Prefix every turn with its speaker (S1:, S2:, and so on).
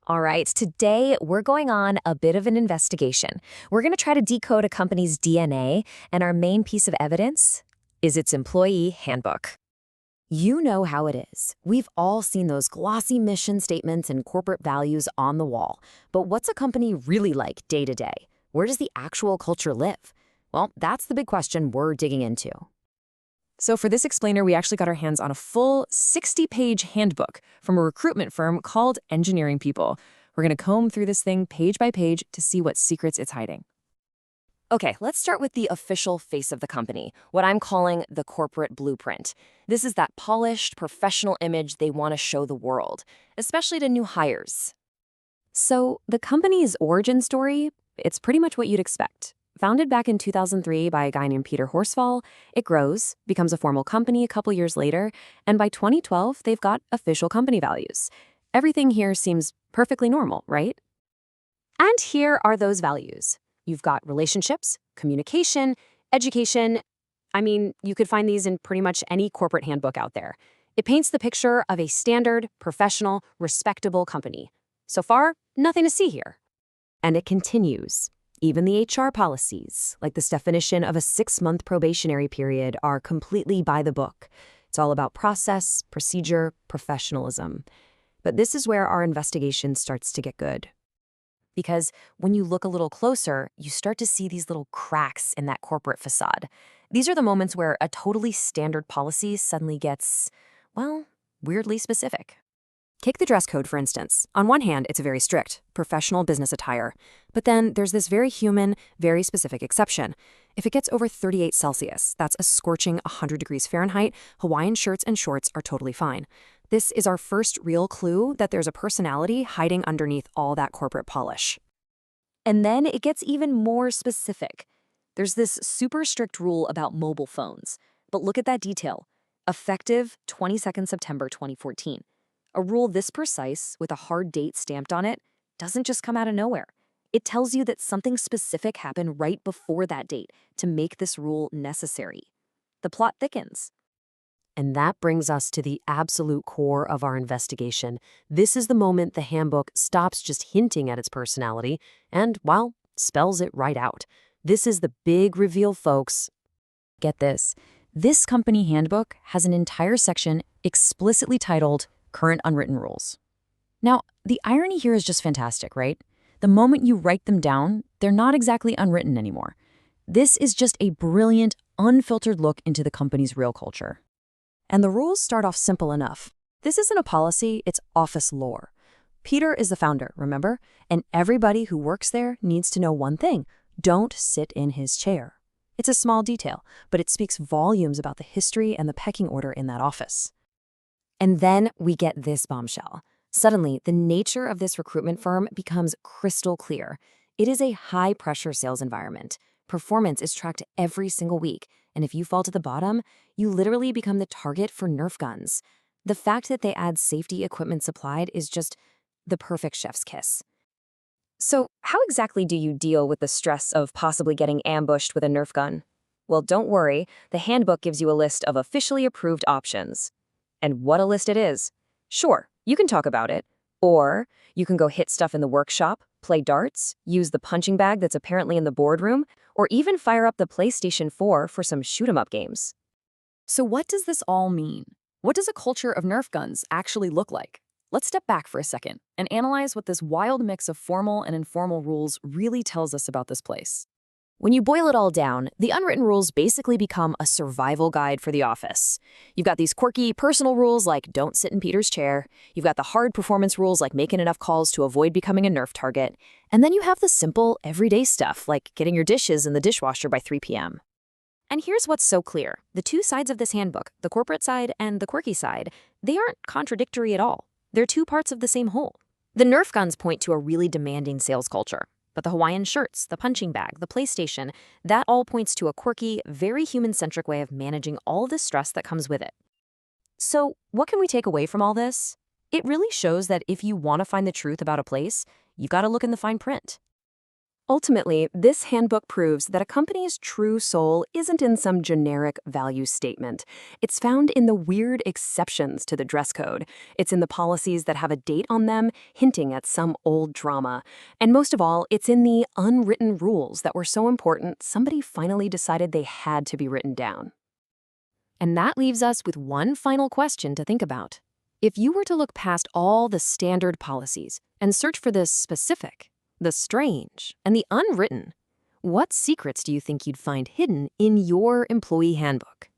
S1: All right, today we're going on a bit of an investigation. We're going to try to decode a company's DNA, and our main piece of evidence is its employee handbook. You know how it is. We've all seen those glossy mission statements and corporate values on the wall. But what's a company really like day to day? Where does the actual culture live? Well, that's the big question we're digging into. So for this explainer, we actually got our hands on a full 60-page handbook from a recruitment firm called Engineering People. We're going to comb through this thing page by page to see what secrets it's hiding. Okay, let's start with the official face of the company, what I'm calling the corporate blueprint. This is that polished, professional image they want to show the world, especially to new hires. So the company's origin story, it's pretty much what you'd expect. Founded back in 2003 by a guy named Peter Horsfall, it grows, becomes a formal company a couple years later, and by 2012, they've got official company values. Everything here seems perfectly normal, right? And here are those values. You've got relationships, communication, education. I mean, you could find these in pretty much any corporate handbook out there. It paints the picture of a standard, professional, respectable company. So far, nothing to see here. And it continues. Even the HR policies, like this definition of a 6-month probationary period, are completely by the book. It's all about process, procedure, professionalism. But this is where our investigation starts to get good. Because when you look a little closer, you start to see these little cracks in that corporate facade. These are the moments where a totally standard policy suddenly gets, well, weirdly specific. Take the dress code, for instance. On one hand, it's very strict, professional business attire. But then there's this very human, very specific exception. If it gets over 38 Celsius, that's a scorching 100 degrees Fahrenheit, Hawaiian shirts and shorts are totally fine. This is our first real clue that there's a personality hiding underneath all that corporate polish. And then it gets even more specific. There's this super strict rule about mobile phones. But look at that detail. Effective 22nd September 2014. A rule this precise, with a hard date stamped on it, doesn't just come out of nowhere. It tells you that something specific happened right before that date to make this rule necessary. The plot thickens. And that brings us to the absolute core of our investigation. This is the moment the handbook stops just hinting at its personality and, well, spells it right out. This is the big reveal, folks. Get this. This company handbook has an entire section explicitly titled Current Unwritten Rules. Now, the irony here is just fantastic, right? The moment you write them down, they're not exactly unwritten anymore. This is just a brilliant, unfiltered look into the company's real culture. And the rules start off simple enough. This isn't a policy, it's office lore. Peter is the founder, remember? And everybody who works there needs to know one thing: don't sit in his chair. It's a small detail, but it speaks volumes about the history and the pecking order in that office. And then we get this bombshell. Suddenly, the nature of this recruitment firm becomes crystal clear. It is a high-pressure sales environment. Performance is tracked every single week, and if you fall to the bottom, you literally become the target for Nerf guns. The fact that they add safety equipment supplied is just the perfect chef's kiss. So how exactly do you deal with the stress of possibly getting ambushed with a Nerf gun? Well, don't worry. The handbook gives you a list of officially approved options. And what a list it is. Sure, you can talk about it. Or you can go hit stuff in the workshop, play darts, use the punching bag that's apparently in the boardroom, or even fire up the PlayStation 4 for some shoot-'em-up games.
S2: So what does this all mean? What does a culture of Nerf guns actually look like? Let's step back for a second and analyze what this wild mix of formal and informal rules really tells us about this place.
S1: When you boil it all down, the unwritten rules basically become a survival guide for the office. You've got these quirky personal rules like don't sit in Peter's chair. You've got the hard performance rules like making enough calls to avoid becoming a Nerf target. And then you have the simple, everyday stuff like getting your dishes in the dishwasher by 3 p.m. And here's what's so clear. The two sides of this handbook, the corporate side and the quirky side, they aren't contradictory at all. They're two parts of the same whole. The Nerf guns point to a really demanding sales culture. But the Hawaiian shirts, the punching bag, the PlayStation, that all points to a quirky, very human-centric way of managing all the stress that comes with it. So what can we take away from all this? It really shows that if you want to find the truth about a place, you've got to look in the fine print.
S3: Ultimately, this handbook proves that a company's true soul isn't in some generic value statement. It's found in the weird exceptions to the dress code. It's in the policies that have a date on them, hinting at some old drama. And most of all, it's in the unwritten rules that were so important, somebody finally decided they had to be written down.
S1: And that leaves us with one final question to think about. If you were to look past all the standard policies and search for the specific, the strange, and the unwritten, what secrets do you think you'd find hidden in your employee handbook?